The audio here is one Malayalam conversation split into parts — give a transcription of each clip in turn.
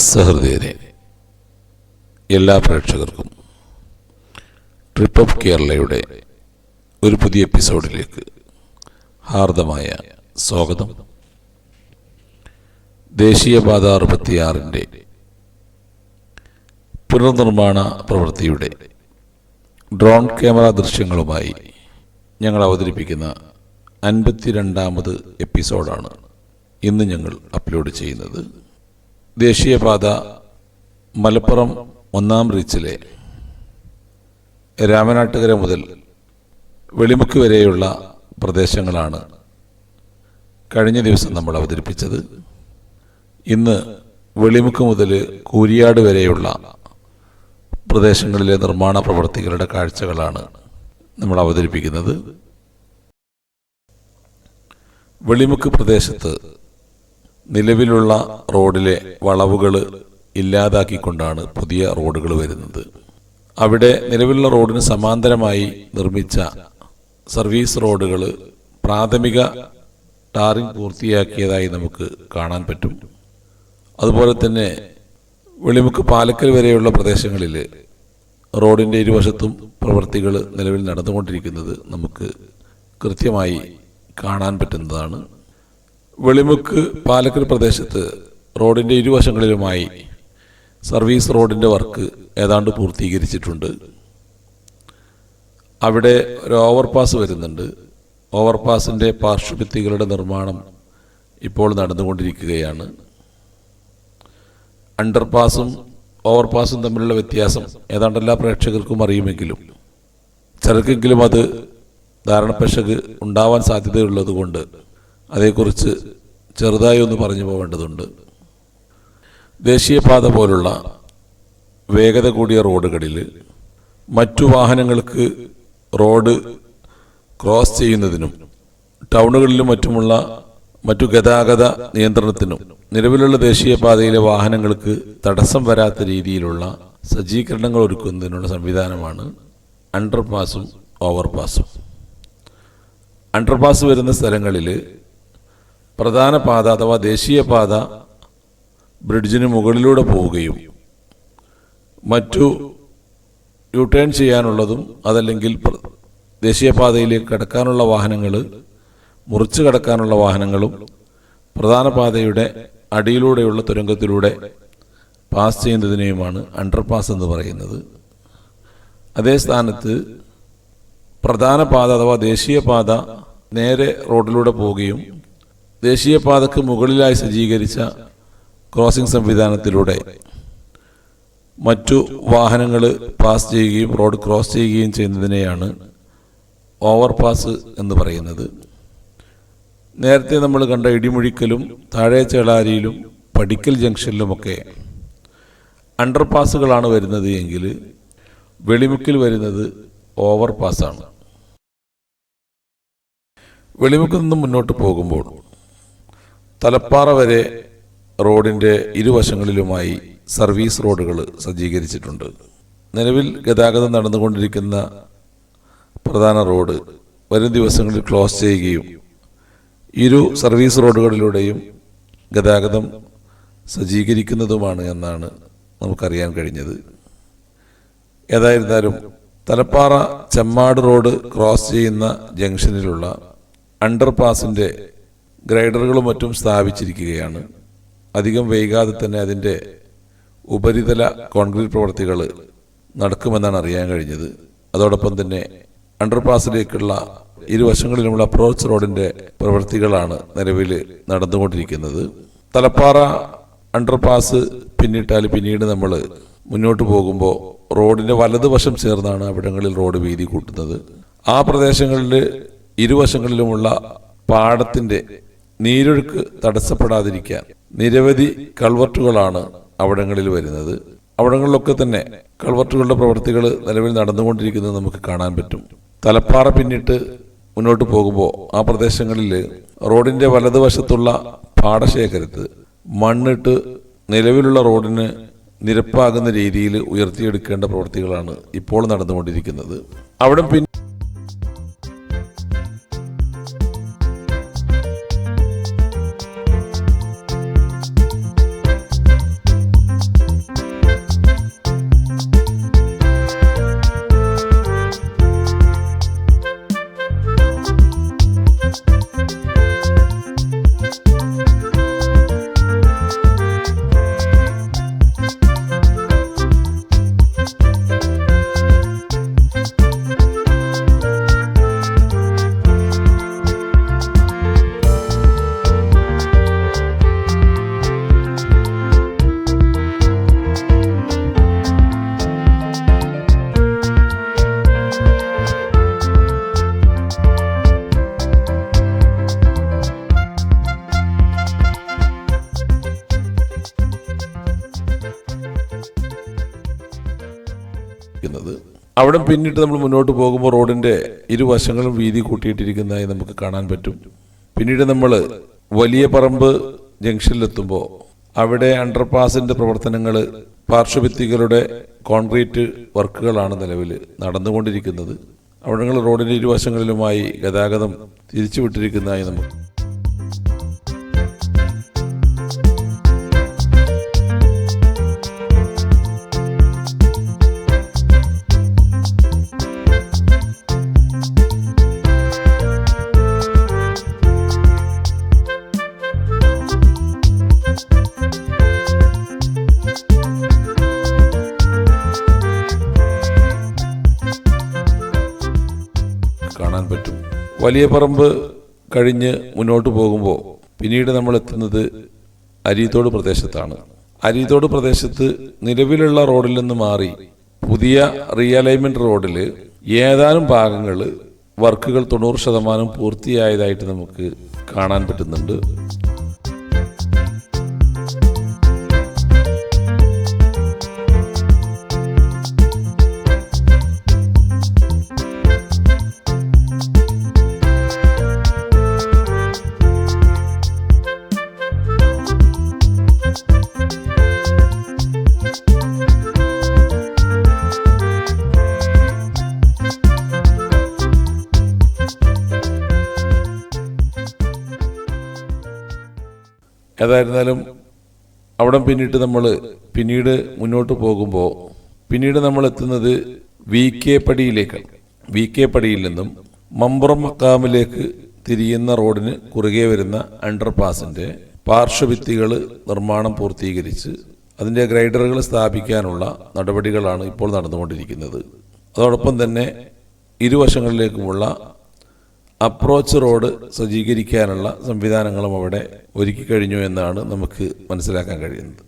സഹൃദയരെ, എല്ലാ പ്രേക്ഷകർക്കും ട്രിപ്പ് ഓഫ് കേരളയുടെ ഒരു പുതിയ എപ്പിസോഡിലേക്ക് ഹാർദമായ സ്വാഗതം. ദേശീയപാത 66-ൻ്റെ പുനർനിർമ്മാണ പ്രവൃത്തിയുടെ ഡ്രോൺ ക്യാമറ ദൃശ്യങ്ങളുമായി ഞങ്ങൾ അവതരിപ്പിക്കുന്ന 52ാമത് എപ്പിസോഡാണ് ഇന്ന് ഞങ്ങൾ അപ്ലോഡ് ചെയ്യുന്നത്. ദേശീയപാത മലപ്പുറം 1-ാം റീച്ചിലെ രാമനാട്ടുകര മുതൽ വെളിമുക്ക് വരെയുള്ള പ്രദേശങ്ങളാണ് കഴിഞ്ഞ ദിവസം നമ്മൾ അവതരിപ്പിച്ചത്. ഇന്ന് വെളിമുക്ക് മുതൽ കൂരിയാട് വരെയുള്ള പ്രദേശങ്ങളിലെ നിർമ്മാണ പ്രവൃത്തികളുടെ കാഴ്ചകളാണ് നമ്മൾ അവതരിപ്പിക്കുന്നത്. വെളിമുക്ക് പ്രദേശത്ത് നിലവിലുള്ള റോഡിലെ വളവുകൾ ഇല്ലാതാക്കിക്കൊണ്ടാണ് പുതിയ റോഡുകൾ വരുന്നത്. അവിടെ നിലവിലുള്ള റോഡിന് സമാന്തരമായി നിർമ്മിച്ച സർവീസ് റോഡുകൾ പ്രാഥമിക ടാറിംഗ് പൂർത്തിയാക്കിയതായി നമുക്ക് കാണാൻ പറ്റും. അതുപോലെ തന്നെ വെളിമുക്ക് പാലക്കൽ വരെയുള്ള പ്രദേശങ്ങളിൽ റോഡിൻ്റെ ഇരുവശത്തും പ്രവൃത്തികൾ നിലവിൽ നടന്നുകൊണ്ടിരിക്കുന്നത് നമുക്ക് കൃത്യമായി കാണാൻ പറ്റുന്നതാണ്. വെളിമുക്ക് പാലക്കൽ പ്രദേശത്ത് റോഡിൻ്റെ ഇരുവശങ്ങളിലുമായി സർവീസ് റോഡിൻ്റെ വർക്ക് ഏതാണ്ട് പൂർത്തീകരിച്ചിട്ടുണ്ട്. അവിടെ ഒരു ഓവർപാസ് വരുന്നുണ്ട്. ഓവർപാസിൻ്റെ പാർശ്വഭിത്തികളുടെ നിർമ്മാണം ഇപ്പോൾ നടന്നുകൊണ്ടിരിക്കുകയാണ്. അണ്ടർപാസും ഓവർപാസും തമ്മിലുള്ള വ്യത്യാസം ഏതാണ്ട് എല്ലാ പ്രേക്ഷകർക്കും അറിയുമെങ്കിലും ചിലർക്കെങ്കിലും അത് ധാരണപ്പശക് ഉണ്ടാവാൻ സാധ്യതയുള്ളതുകൊണ്ട് അതേക്കുറിച്ച് ചെറുതായി ഒന്ന് പറഞ്ഞു പോകേണ്ടതുണ്ട്. ദേശീയപാത പോലുള്ള വേഗത കൂടിയ റോഡുകളിൽ മറ്റു വാഹനങ്ങൾക്ക് റോഡ് ക്രോസ് ചെയ്യുന്നതിനും ടൗണുകളിലും മറ്റുമുള്ള മറ്റു ഗതാഗത നിയന്ത്രണത്തിനും നിലവിലുള്ള ദേശീയപാതയിലെ വാഹനങ്ങൾക്ക് തടസ്സം വരാത്ത രീതിയിലുള്ള സജ്ജീകരണങ്ങൾ ഒരുക്കുന്നതിനുള്ള സംവിധാനമാണ് അണ്ടർപാസും ഓവർപാസും. അണ്ടർപാസ് വരുന്ന സ്ഥലങ്ങളിൽ പ്രധാന പാത അഥവാ ദേശീയപാത ബ്രിഡ്ജിന് മുകളിലൂടെ പോവുകയും മറ്റു യു ടേൺ ചെയ്യാനുള്ളതും അതല്ലെങ്കിൽ ദേശീയപാതയിലേക്ക് കടക്കാനുള്ള വാഹനങ്ങൾ മുറിച്ച് കടക്കാനുള്ള വാഹനങ്ങളും പ്രധാന പാതയുടെ അടിയിലൂടെയുള്ള തുരങ്കത്തിലൂടെ പാസ് ചെയ്യുന്നതിനെയുമാണ് അണ്ടർപാസ് എന്ന് പറയുന്നത്. അതേ സ്ഥാനത്ത് പ്രധാന പാത അഥവാ ദേശീയപാത നേരെ റോഡിലൂടെ പോവുകയും ദേശീയപാതക്ക് മുകളിലായി സജ്ജീകരിച്ച ക്രോസിംഗ് സംവിധാനത്തിലൂടെ മറ്റു വാഹനങ്ങൾ പാസ് ചെയ്യുകയും റോഡ് ക്രോസ് ചെയ്യുകയും ചെയ്യുന്നതിനെയാണ് ഓവർപാസ് എന്ന് പറയുന്നത്. നേരത്തെ നമ്മൾ കണ്ട ഇടിമുഴിക്കലും താഴെ ചേളാരിയിലും പടിക്കൽ ജംഗ്ഷനിലുമൊക്കെ അണ്ടർപാസുകളാണ് വരുന്നത് എങ്കിൽ വെളിമുക്കിൽ വരുന്നത് ഓവർപാസാണ്. വെളിമുക്കിൽ നിന്നും മുന്നോട്ട് പോകുമ്പോൾ തലപ്പാറ വരെ റോഡിൻ്റെ ഇരുവശങ്ങളിലുമായി സർവീസ് റോഡുകൾ സജ്ജീകരിച്ചിട്ടുണ്ട്. നിലവിൽ ഗതാഗതം നടന്നുകൊണ്ടിരിക്കുന്ന പ്രധാന റോഡ് വരും ദിവസങ്ങളിൽ ക്ലോസ് ചെയ്യുകയും ഇരു സർവീസ് റോഡുകളിലൂടെയും ഗതാഗതം സജ്ജീകരിക്കുന്നതുമാണ് എന്നാണ് നമുക്കറിയാൻ കഴിഞ്ഞത്. ഏതായിരുന്നാലും തലപ്പാറ ചെമ്മാട് റോഡ് ക്രോസ് ചെയ്യുന്ന ജംഗ്ഷനിലുള്ള അണ്ടർപാസിൻ്റെ ഗ്രൈഡറുകളും മറ്റും സ്ഥാപിച്ചിരിക്കുകയാണ്. അധികം വൈകാതെ തന്നെ അതിൻ്റെ ഉപരിതല കോൺക്രീറ്റ് പ്രവൃത്തികൾ നടക്കുമെന്നാണ് അറിയാൻ കഴിഞ്ഞത്. അതോടൊപ്പം തന്നെ അണ്ടർപാസിലേക്കുള്ള ഇരുവശങ്ങളിലുമുള്ള അപ്രോച്ച് റോഡിൻ്റെ പ്രവൃത്തികളാണ് നിലവിൽ നടന്നുകൊണ്ടിരിക്കുന്നത്. തലപ്പാറ അണ്ടർപാസ് പിന്നിട്ടാൽ പിന്നീട് നമ്മൾ മുന്നോട്ട് പോകുമ്പോൾ റോഡിൻ്റെ വലതുവശം ചേർന്നാണ് അവിടങ്ങളിൽ റോഡ് വീതി കൂട്ടുന്നത്. ആ പ്രദേശങ്ങളിൽ ഇരുവശങ്ങളിലുമുള്ള പാടത്തിൻ്റെ നീരൊഴുക്ക് തടസ്സപ്പെടാതിരിക്കാൻ നിരവധി കൾവർട്ടുകളാണ് അവിടങ്ങളിൽ വരുന്നത്. അവിടങ്ങളിലൊക്കെ തന്നെ കൾവർട്ടുകളുടെ പ്രവൃത്തികൾ നിലവിൽ നടന്നുകൊണ്ടിരിക്കുന്നത് നമുക്ക് കാണാൻ പറ്റും. തലപ്പാറ പിന്നിട്ട് മുന്നോട്ട് പോകുമ്പോൾ ആ പ്രദേശങ്ങളിൽ റോഡിൻ്റെ വലതുവശത്തുള്ള പാടശേഖരത്ത് മണ്ണിട്ട് നിലവിലുള്ള റോഡിന് നിരപ്പാകുന്ന രീതിയിൽ ഉയർത്തിയെടുക്കേണ്ട പ്രവൃത്തികളാണ് ഇപ്പോൾ നടന്നുകൊണ്ടിരിക്കുന്നത്. അവിടെ അവിടെ പിന്നിട്ട് നമ്മൾ മുന്നോട്ട് പോകുമ്പോൾ റോഡിൻ്റെ ഇരുവശങ്ങളും വീതി കൂട്ടിയിട്ടിരിക്കുന്നതായി നമുക്ക് കാണാൻ പറ്റും. പിന്നീട് നമ്മൾ വലിയ പറമ്പ് ജംഗ്ഷനിലെത്തുമ്പോൾ അവിടെ അണ്ടർപാസിൻ്റെ പ്രവർത്തനങ്ങൾ, പാർശ്വഭിത്തികളുടെ കോൺക്രീറ്റ് വർക്കുകളാണ് നിലവിൽ നടന്നുകൊണ്ടിരിക്കുന്നത്. അവിടെ റോഡിൻ്റെ ഇരുവശങ്ങളിലുമായി ഗതാഗതം തിരിച്ചുവിട്ടിരിക്കുന്നതായി നമുക്ക് കാണാൻ പറ്റും. വലിയ പറമ്പ് കഴിഞ്ഞ് മുന്നോട്ട് പോകുമ്പോൾ പിന്നീട് നമ്മൾ എത്തുന്നത് അരീത്തോട് പ്രദേശത്താണ്. അരീത്തോട് പ്രദേശത്ത് നിലവിലുള്ള റോഡിൽ നിന്ന് മാറി പുതിയ റീഅലൈൻമെന്റ് റോഡിൽ ഏതാനും ഭാഗങ്ങൾ വർക്കുകൾ 90% പൂർത്തിയായതായിട്ട് നമുക്ക് കാണാൻ പറ്റുന്നുണ്ട്. ഏതായിരുന്നാലും അവിടെ പിന്നീട് മുന്നോട്ട് പോകുമ്പോൾ പിന്നീട് നമ്മൾ എത്തുന്നത് വി കെ പടിയിലേക്കാണ്. വി കെ പടിയിൽ നിന്നും മമ്പുറം മക്കാമിലേക്ക് തിരിയുന്ന റോഡിന് കുറുകെ വരുന്ന അണ്ടർപാസിൻ്റെ പാർശ്വഭിത്തികൾ നിർമ്മാണം പൂർത്തീകരിച്ച് അതിൻ്റെ ഗ്രൈഡറുകൾ സ്ഥാപിക്കാനുള്ള നടപടികളാണ് ഇപ്പോൾ നടന്നുകൊണ്ടിരിക്കുന്നത്. അതോടൊപ്പം തന്നെ ഇരുവശങ്ങളിലേക്കുമുള്ള അപ്രോച്ച് റോഡ് സജ്ജീകരിക്കാനുള്ള സംവിധാനങ്ങളും അവിടെ ഒരുക്കി കഴിഞ്ഞു എന്നാണ് നമുക്ക് മനസ്സിലാക്കാൻ കഴിയുന്നത്.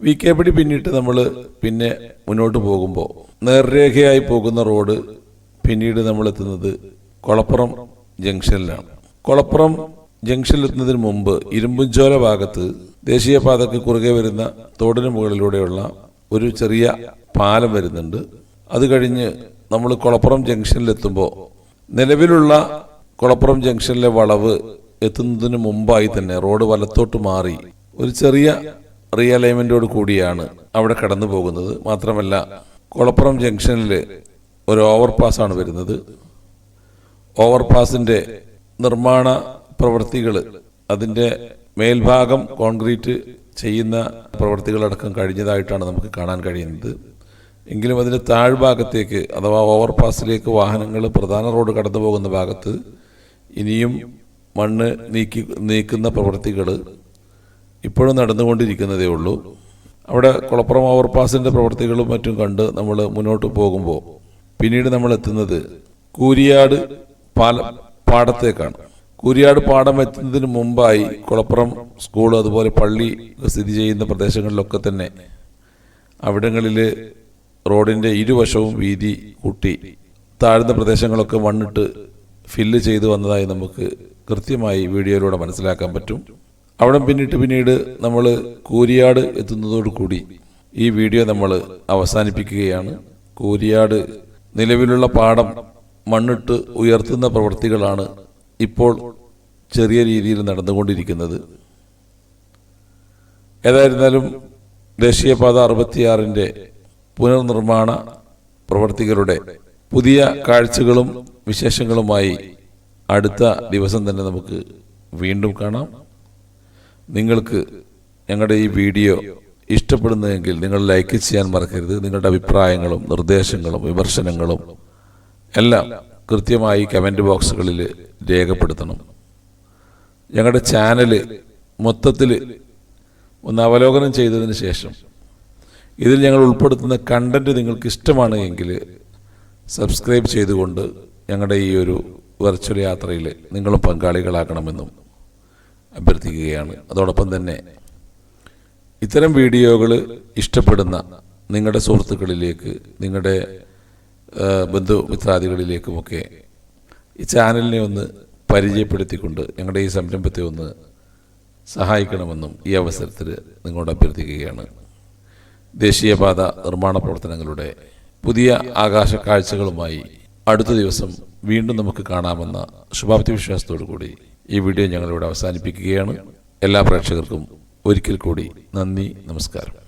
വി കെ പടി പിന്നിട്ട് നമ്മൾ മുന്നോട്ട് പോകുമ്പോൾ നേർരേഖയായി പോകുന്ന റോഡ് പിന്നീട് നമ്മൾ എത്തുന്നത് കൊളപ്പുറം ജംഗ്ഷനിലാണ്. കൊളപ്പുറം ജംഗ്ഷനിലെത്തുന്നതിന് മുമ്പ് ഇരുമ്പുംചോല ഭാഗത്ത് ദേശീയപാതയ്ക്ക് കുറുകെ വരുന്ന തോടിന് മുകളിലൂടെയുള്ള ഒരു ചെറിയ പാലം വരുന്നുണ്ട്. അത് കഴിഞ്ഞ് നമ്മൾ കൊളപ്പുറം ജംഗ്ഷനിലെത്തുമ്പോൾ നിലവിലുള്ള കൊളപ്പുറം ജംഗ്ഷനിലെ വളവ് എത്തുന്നതിന് മുമ്പായി തന്നെ റോഡ് വലത്തോട്ട് മാറി ഒരു ചെറിയ റീഅലൈൻമെന്റോട് കൂടിയാണ് അവിടെ കടന്നു പോകുന്നത്. മാത്രമല്ല കൊളപ്പുറം ജംഗ്ഷനിൽ ഒരു ഓവർപാസാണ് വരുന്നത്. ഓവർപാസിന്റെ നിർമ്മാണ പ്രവൃത്തികൾ, അതിൻ്റെ മേൽഭാഗം കോൺക്രീറ്റ് ചെയ്യുന്ന പ്രവൃത്തികളടക്കം കഴിഞ്ഞതായിട്ടാണ് നമുക്ക് കാണാൻ കഴിയുന്നത്. എങ്കിലും അതിൻ്റെ താഴ്ഭാഗത്തേക്ക് അഥവാ ഓവർപാസിലേക്ക് വാഹനങ്ങൾ പ്രധാന റോഡ് കടന്നു പോകുന്ന ഭാഗത്ത് ഇനിയും മണ്ണ് നീക്കുന്ന പ്രവൃത്തികൾ ഇപ്പോഴും നടന്നുകൊണ്ടിരിക്കുന്നതേ ഉള്ളൂ. അവിടെ കുളപ്പുറം ഓവർപാസിൻ്റെ പ്രവൃത്തികളും മറ്റും കണ്ട് നമ്മൾ മുന്നോട്ട് പോകുമ്പോൾ പിന്നീട് നമ്മൾ എത്തുന്നത് കൂരിയാട് പാടത്തേക്കാണ്. കൂരിയാട് പാടം എത്തുന്നതിന് മുമ്പായി കുളപ്പുറം സ്കൂൾ അതുപോലെ പള്ളി സ്ഥിതി ചെയ്യുന്ന പ്രദേശങ്ങളിലൊക്കെ തന്നെ അവിടങ്ങളിൽ റോഡിൻ്റെ ഇരുവശവും വീതി കൂട്ടി താഴ്ന്ന പ്രദേശങ്ങളൊക്കെ മണ്ണിട്ട് ഫില്ല് ചെയ്തു വന്നതായി നമുക്ക് കൃത്യമായി വീഡിയോയിലൂടെ മനസ്സിലാക്കാൻ പറ്റും. അവിടെ പിന്നീട് നമ്മൾ കൂരിയാട് എത്തുന്നതോടുകൂടി ഈ വീഡിയോ നമ്മൾ അവസാനിപ്പിക്കുകയാണ്. കൂരിയാട് നിലവിലുള്ള പാടം മണ്ണിട്ട് ഉയർത്തുന്ന പ്രവൃത്തികളാണ് ഇപ്പോൾ ചെറിയ രീതിയിൽ നടന്നുകൊണ്ടിരിക്കുന്നത്. ഏതായിരുന്നാലും ദേശീയപാത 66-ന്റെ പുനർനിർമ്മാണ പ്രവർത്തികളുടെ പുതിയ കാഴ്ചകളും വിശേഷങ്ങളുമായി അടുത്ത ദിവസം തന്നെ നമുക്ക് വീണ്ടും കാണാം. നിങ്ങൾക്ക് ഞങ്ങളുടെ ഈ വീഡിയോ ഇഷ്ടപ്പെടുന്നതെങ്കിൽ നിങ്ങൾ ലൈക്ക് ചെയ്യാൻ മറക്കരുത്. നിങ്ങളുടെ അഭിപ്രായങ്ങളും നിർദ്ദേശങ്ങളും വിമർശനങ്ങളും എല്ലാം കൃത്യമായി കമൻറ്റ് ബോക്സുകളിൽ രേഖപ്പെടുത്തണം. ഞങ്ങളുടെ ചാനൽ മൊത്തത്തിൽ ഒന്ന് അവലോകനം ചെയ്തതിന് ശേഷം ഇതിൽ ഞങ്ങൾ ഉൾപ്പെടുത്തുന്ന കണ്ടന്റ് നിങ്ങൾക്ക് ഇഷ്ടമാണ് എങ്കിൽ സബ്സ്ക്രൈബ് ചെയ്തുകൊണ്ട് ഞങ്ങളുടെ ഈ ഒരു വെർച്വൽ യാത്രയിൽ നിങ്ങളും പങ്കാളികളാക്കണമെന്നും അഭ്യർത്ഥിക്കുകയാണ്. അതോടൊപ്പം തന്നെ ഇത്തരം വീഡിയോകൾ ഇഷ്ടപ്പെടുന്ന നിങ്ങളുടെ സുഹൃത്തുക്കളിലേക്ക്, നിങ്ങളുടെ ബന്ധുമിത്രാദികളിലേക്കുമൊക്കെ ഈ ചാനലിനെ ഒന്ന് പരിചയപ്പെടുത്തിക്കൊണ്ട് ഞങ്ങളുടെ ഈ സംരംഭത്തെ ഒന്ന് സഹായിക്കണമെന്നും ഈ അവസരത്തിൽ നിങ്ങളോട് അഭ്യർത്ഥിക്കുകയാണ്. ദേശീയപാത നിർമ്മാണ പ്രവർത്തനങ്ങളുടെ പുതിയ ആകാശ കാഴ്ചകളുമായി അടുത്ത ദിവസം വീണ്ടും നമുക്ക് കാണാമെന്ന ശുഭാപ്തി വിശ്വാസത്തോടു കൂടി ഈ വീഡിയോ ഞങ്ങളിവിടെ അവസാനിപ്പിക്കുകയാണ്. എല്ലാ പ്രേക്ഷകർക്കും ഒരിക്കൽ കൂടി നന്ദി, നമസ്കാരം.